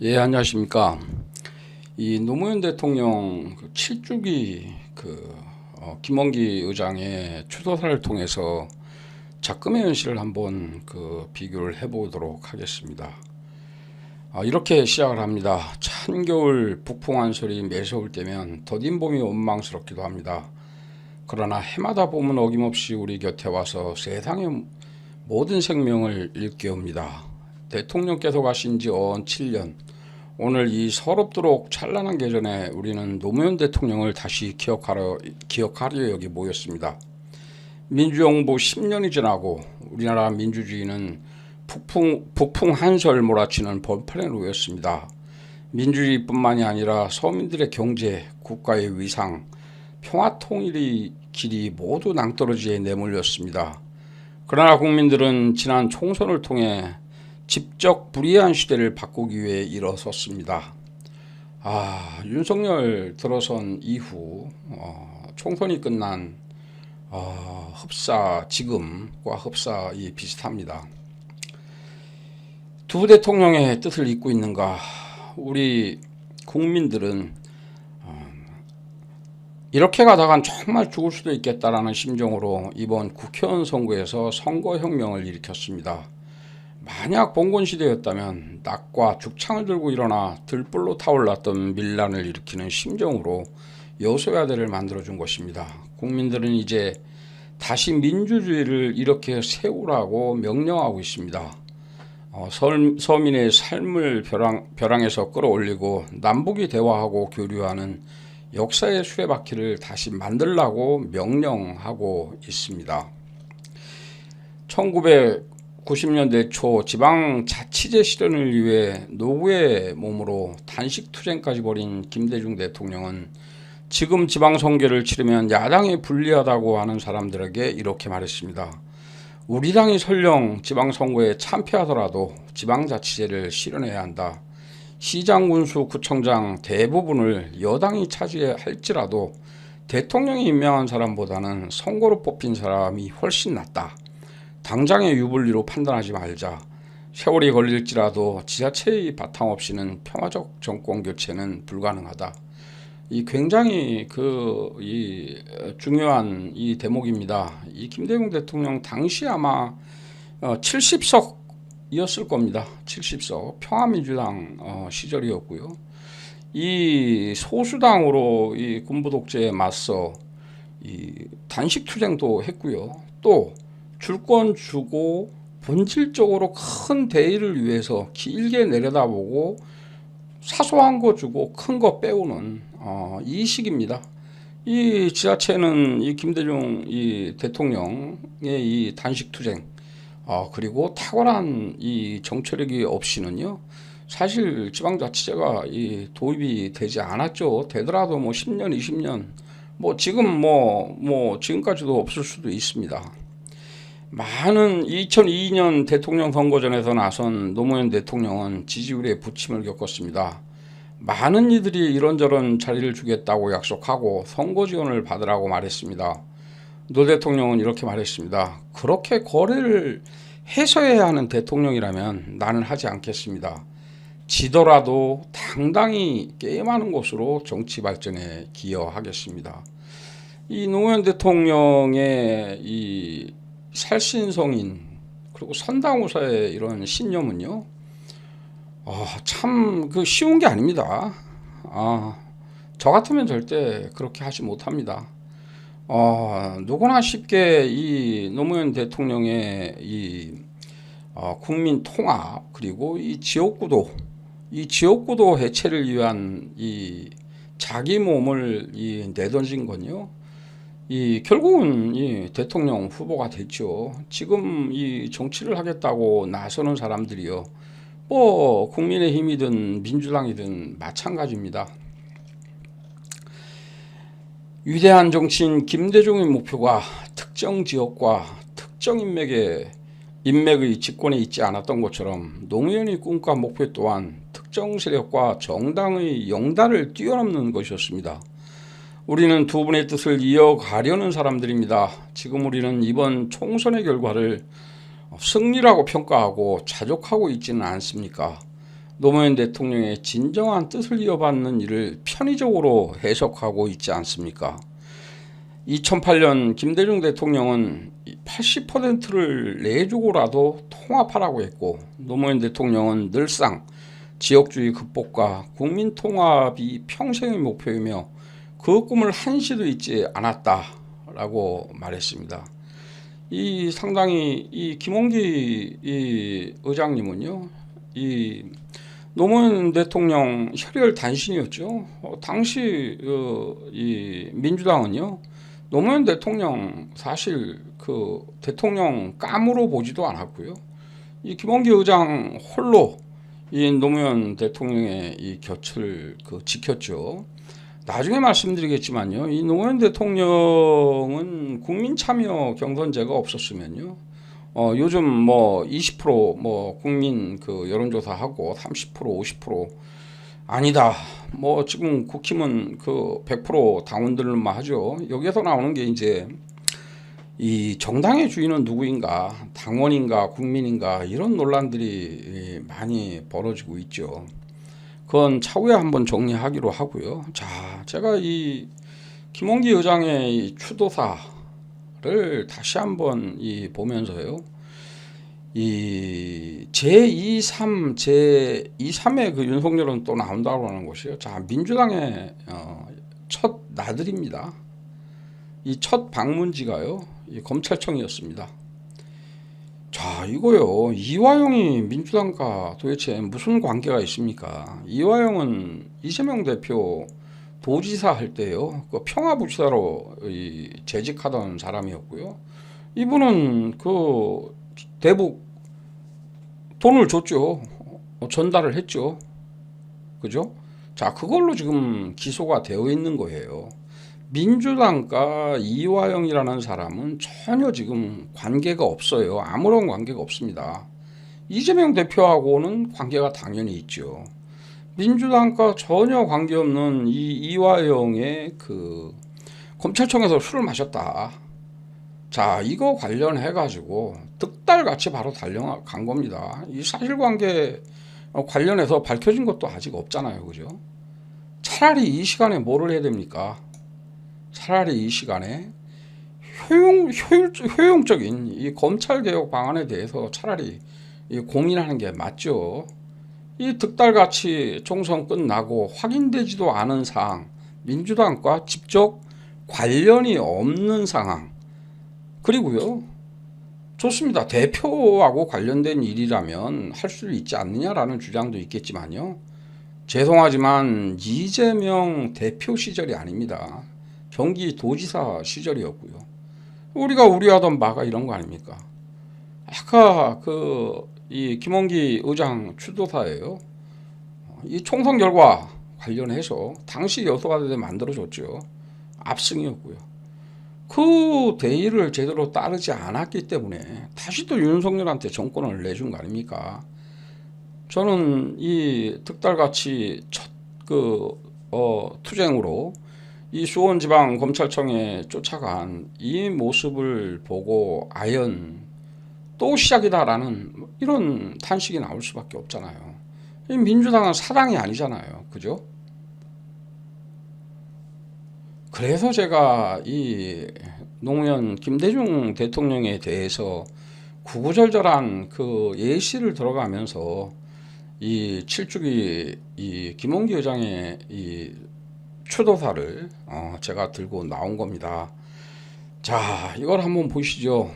예, 안녕하십니까. 이 노무현 대통령 7주기 김원기 의장의 추도사를 통해서 작금의 현실을 한번 비교를 해보도록 하겠습니다. 이렇게 시작을 합니다. 찬겨울 북풍한 소리 매서울 때면 더딘 봄이 원망스럽기도 합니다. 그러나 해마다 봄은 어김없이 우리 곁에 와서 세상의 모든 생명을 일깨웁니다. 대통령께서 가신 지 언 7년, 오늘 이 서럽도록 찬란한 계절에 우리는 노무현 대통령을 다시 기억하려 여기 모였습니다. 민주정부 10년이 지나고 우리나라 민주주의는 북풍 한설 몰아치는 벌판에 놓였습니다. 민주주의뿐만이 아니라 서민들의 경제, 국가의 위상, 평화 통일의 길이 모두 낭떠러지에 내몰렸습니다. 그러나 국민들은 지난 총선을 통해 직접 불의한 시대를 바꾸기 위해 일어섰습니다. 윤석열 들어선 이후 총선이 끝난 지금과 흡사히 비슷합니다. 두 대통령의 뜻을 잇고 있는가? 우리 국민들은 이렇게 가다간 정말 죽을 수도 있겠다라는 심정으로 이번 국회의원 선거에서 선거혁명을 일으켰습니다. 만약 봉건시대였다면 낙과 죽창을 들고 일어나 들불로 타올랐던 밀란을 일으키는 심정으로 여소야대를 만들어준 것입니다. 국민들은 이제 다시 민주주의를 이렇게 세우라고 명령하고 있습니다. 서민의 삶을 벼랑에서 끌어올리고 남북이 대화하고 교류하는 역사의 수레바퀴를 다시 만들라고 명령하고 있습니다. 1990년대 초 지방자치제 실현을 위해 노구의 몸으로 단식투쟁까지 벌인 김대중 대통령은 지금 지방선거를 치르면 야당이 불리하다고 하는 사람들에게 이렇게 말했습니다. 우리 당이 설령 지방선거에 참패하더라도 지방자치제를 실현해야 한다. 시장, 군수, 구청장 대부분을 여당이 차지할지라도 대통령이 임명한 사람보다는 선거로 뽑힌 사람이 훨씬 낫다. 당장의 유불리로 판단하지 말자. 세월이 걸릴지라도 지자체의 바탕 없이는 평화적 정권 교체는 불가능하다. 이 굉장히 중요한 이 대목입니다. 이 김대중 대통령 당시 아마 70석이었을 겁니다. 70석 평화민주당 시절이었고요. 이 소수당으로 이 군부 독재에 맞서 이 단식 투쟁도 했고요. 또 줄건 주고 본질적으로 큰 대의를 위해서 길게 내려다보고 사소한 거 주고 큰 거 빼오는 이 식입니다. 이 지자체는 이 김대중 이 대통령의 이 단식 투쟁 그리고 탁월한 이 정치력이 없이는요 사실 지방자치제가 이 도입이 되지 않았죠. 되더라도 뭐 10년, 20년 지금까지도 없을 수도 있습니다. 많은 2002년 대통령 선거전에서 나선 노무현 대통령은 지지율의 부침을 겪었습니다. 많은 이들이 이런저런 자리를 주겠다고 약속하고 선거 지원을 받으라고 말했습니다. 노 대통령은 이렇게 말했습니다. 그렇게 거래를 해서해야 하는 대통령이라면 나는 하지 않겠습니다. 지더라도 당당히 게임하는 곳으로 정치 발전에 기여하겠습니다. 이 노무현 대통령의 이 살신성인 그리고 선당우사의 이런 신념은요 참 쉬운 게 아닙니다. 저 같으면 절대 그렇게 하지 못합니다. 누구나 쉽게 이 노무현 대통령의 이 국민 통합 그리고 이 지역구도 해체를 위한 이 자기 몸을 내던진 건요. 결국은 이 대통령 후보가 됐죠. 지금 이 정치를 하겠다고 나서는 사람들이요. 국민의힘이든 민주당이든 마찬가지입니다. 위대한 정치인 김대중의 목표가 특정 지역과 특정 인맥의 집권에 있지 않았던 것처럼 노무현의 꿈과 목표 또한 특정 세력과 정당의 영달을 뛰어넘는 것이었습니다. 우리는 두 분의 뜻을 이어가려는 사람들입니다. 지금 우리는 이번 총선의 결과를 승리라고 평가하고 자족하고 있지는 않습니까? 노무현 대통령의 진정한 뜻을 이어받는 일을 편의적으로 해석하고 있지 않습니까? 2008년 김대중 대통령은 80%를 내주고라도 통합하라고 했고, 노무현 대통령은 늘상 지역주의 극복과 국민 통합이 평생의 목표이며 그 꿈을 한시도 잊지 않았다라고 말했습니다. 이 상당히 이 김홍기 이 의장님은요, 이 노무현 대통령 혈혈 단신이었죠. 당시 이 민주당은요, 노무현 대통령 사실 그 대통령 깜으로 보지도 않았고요. 이 김홍기 의장 홀로 이 노무현 대통령의 이 곁을 지켰죠. 나중에 말씀드리겠지만요, 이 노무현 대통령은 국민 참여 경선제가 없었으면요, 요즘 뭐 20% 국민 여론조사하고 30% 50% 아니다. 뭐 지금 국힘은 100% 당원들만 하죠. 여기에서 나오는 게 이제 이 정당의 주인은 누구인가, 당원인가, 국민인가, 이런 논란들이 많이 벌어지고 있죠. 그건 차후에 한번 정리하기로 하고요. 자, 제가 이 김홍기 의장의 이 추도사를 다시 한번 보면서요, 이 제23의 윤석열은 또 나온다고 하는 것이요. 자, 민주당의 첫 나들입니다. 이 첫 방문지가요, 이 검찰청이었습니다. 자, 이거요, 이화영이 민주당과 도대체 무슨 관계가 있습니까? 이화영은 이재명 대표 도지사 할 때요, 평화부시사로 재직하던 사람이었고요. 이분은 대북 돈을 줬죠. 전달을 했죠. 그죠? 자, 그걸로 지금 기소가 되어 있는 거예요. 민주당과 이화영이라는 사람은 전혀 지금 관계가 없어요. 아무런 관계가 없습니다. 이재명 대표하고는 관계가 당연히 있죠. 민주당과 전혀 관계없는 이 이화영의 검찰청에서 술을 마셨다. 자, 이거 관련해 가지고 득달같이 바로 달려간 겁니다. 이 사실관계 관련해서 밝혀진 것도 아직 없잖아요. 그죠? 차라리 이 시간에 뭐를 해야 됩니까? 차라리 이 시간에 효용적인 이 검찰개혁 방안에 대해서 차라리 고민하는 게 맞죠. 이 득달같이 총선 끝나고 확인되지도 않은 사항, 민주당과 직접 관련이 없는 상황, 그리고요, 좋습니다. 대표하고 관련된 일이라면 할 수 있지 않느냐라는 주장도 있겠지만요, 죄송하지만 이재명 대표 시절이 아닙니다. 경기도지사 시절이었고요. 우리가 우려하던 바가 이런 거 아닙니까? 아까 이 김홍기 의장 추도사예요. 이 총선 결과 관련해서 당시 여소가대 만들어줬죠. 압승이었고요. 그 대의를 제대로 따르지 않았기 때문에 다시 또 윤석열한테 정권을 내준 거 아닙니까? 저는 이 득달같이 첫 투쟁으로 이 수원지방검찰청에 쫓아간 이 모습을 보고 아연 또 시작이다라는 이런 탄식이 나올 수밖에 없잖아요. 이 민주당은 사당이 아니잖아요. 그죠? 그래서 제가 이 노무현 김대중 대통령에 대해서 구구절절한 예시를 들어가면서 이 7주기 이 김홍기 의장의 이 추도사를 제가 들고 나온 겁니다. 자, 이걸 한번 보시죠.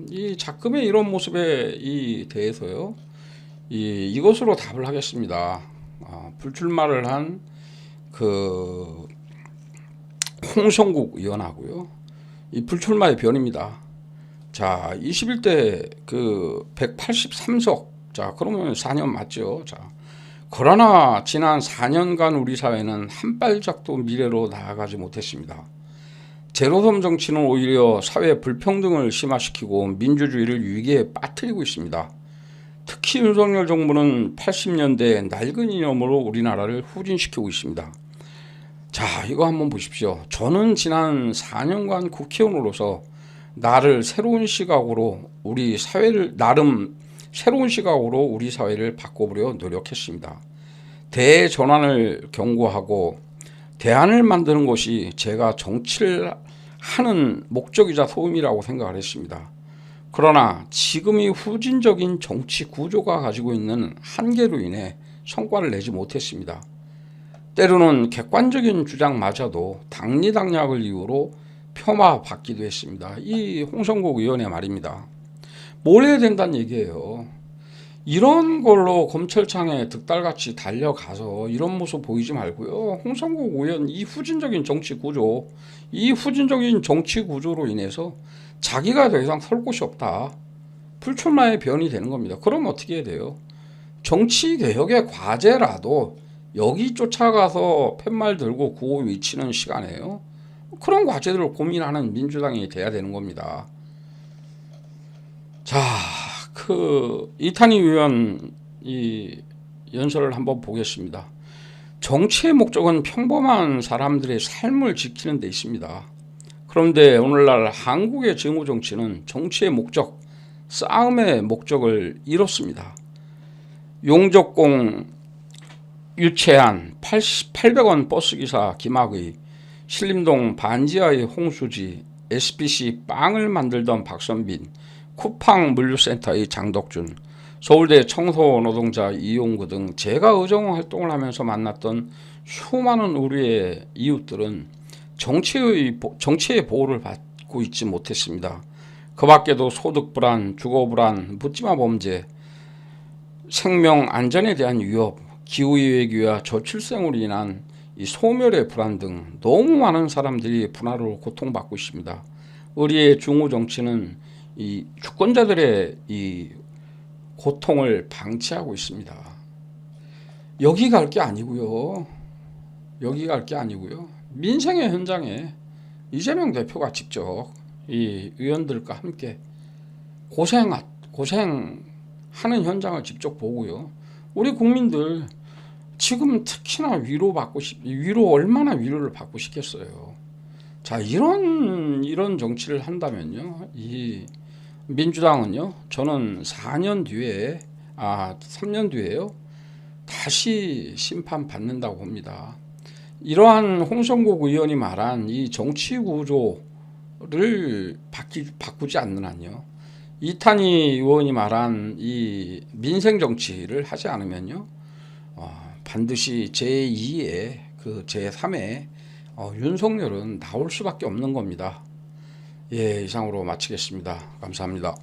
이 작금의 이런 모습에 대해서요, 이것으로 답을 하겠습니다. 불출마를 한 홍성국 의원하고요, 이 불출마의 변입니다. 자, 21대 183석. 자, 그러면 4년 맞죠. 자, 그러나 지난 4년간 우리 사회는 한 발짝도 미래로 나아가지 못했습니다. 제로섬 정치는 오히려 사회 불평등을 심화시키고 민주주의를 위기에 빠뜨리고 있습니다. 특히 윤석열 정부는 80년대 낡은 이념으로 우리나라를 후진시키고 있습니다. 자, 이거 한번 보십시오. 저는 지난 4년간 국회의원으로서 나름 새로운 시각으로 우리 사회를 바꿔보려 노력했습니다. 대전환을 경고하고 대안을 만드는 것이 제가 정치를 하는 목적이자 소임이라고 생각을 했습니다. 그러나 지금이 후진적인 정치 구조가 가지고 있는 한계로 인해 성과를 내지 못했습니다. 때로는 객관적인 주장마저도 당리당략을 이유로 폄하받기도 했습니다. 이 홍성국 의원의 말입니다. 뭘 해야 된다는 얘기예요. 이런 걸로 검찰청에 득달같이 달려가서 이런 모습 보이지 말고요. 홍성국 의원 이 후진적인 정치 구조, 이 후진적인 정치 구조로 인해서 자기가 더 이상 설 곳이 없다. 불출마의 변이 되는 겁니다. 그럼 어떻게 해야 돼요? 정치개혁의 과제라도 여기 쫓아가서 팻말 들고 구호 외치는 시간에요. 그런 과제들을 고민하는 민주당이 돼야 되는 겁니다. 자, 이탄희 의원 이 연설을 한번 보겠습니다. 정치의 목적은 평범한 사람들의 삶을 지키는 데 있습니다. 그런데 오늘날 한국의 정우 정치는 정치의 목적, 싸움의 목적을 잃었습니다. 용적공 유채한 800원 버스기사 김학의, 신림동 반지하의 홍수지, SBC 빵을 만들던 박선빈, 쿠팡 물류센터의 장덕준, 서울대 청소노동자 이용구 등 제가 의정 활동을 하면서 만났던 수많은 우리의 이웃들은 정치의 보호를 받고 있지 못했습니다. 그 밖에도 소득 불안, 주거 불안, 묻지마 범죄, 생명 안전에 대한 위협, 기후위기와 저출생으로 인한 이 소멸의 불안 등 너무 많은 사람들이 분화로 고통받고 있습니다. 우리의 중우 정치는 이 주권자들의 이 고통을 방치하고 있습니다. 여기 갈 게 아니고요. 여기 갈 게 아니고요. 민생의 현장에 이재명 대표가 직접 이 의원들과 함께 고생하는 현장을 직접 보고요. 우리 국민들 지금 특히나 얼마나 위로를 받고 싶겠어요. 자, 이런 정치를 한다면요. 이 민주당은요. 저는 3년 뒤에요. 다시 심판받는다고 봅니다. 이러한 홍성국 의원이 말한 이 정치 구조를 바꾸지 않는 한요. 이탄희 의원이 말한 이 민생 정치를 하지 않으면요. 반드시 제2의 제3의 윤석열은 나올 수밖에 없는 겁니다. 예, 이상으로 마치겠습니다. 감사합니다.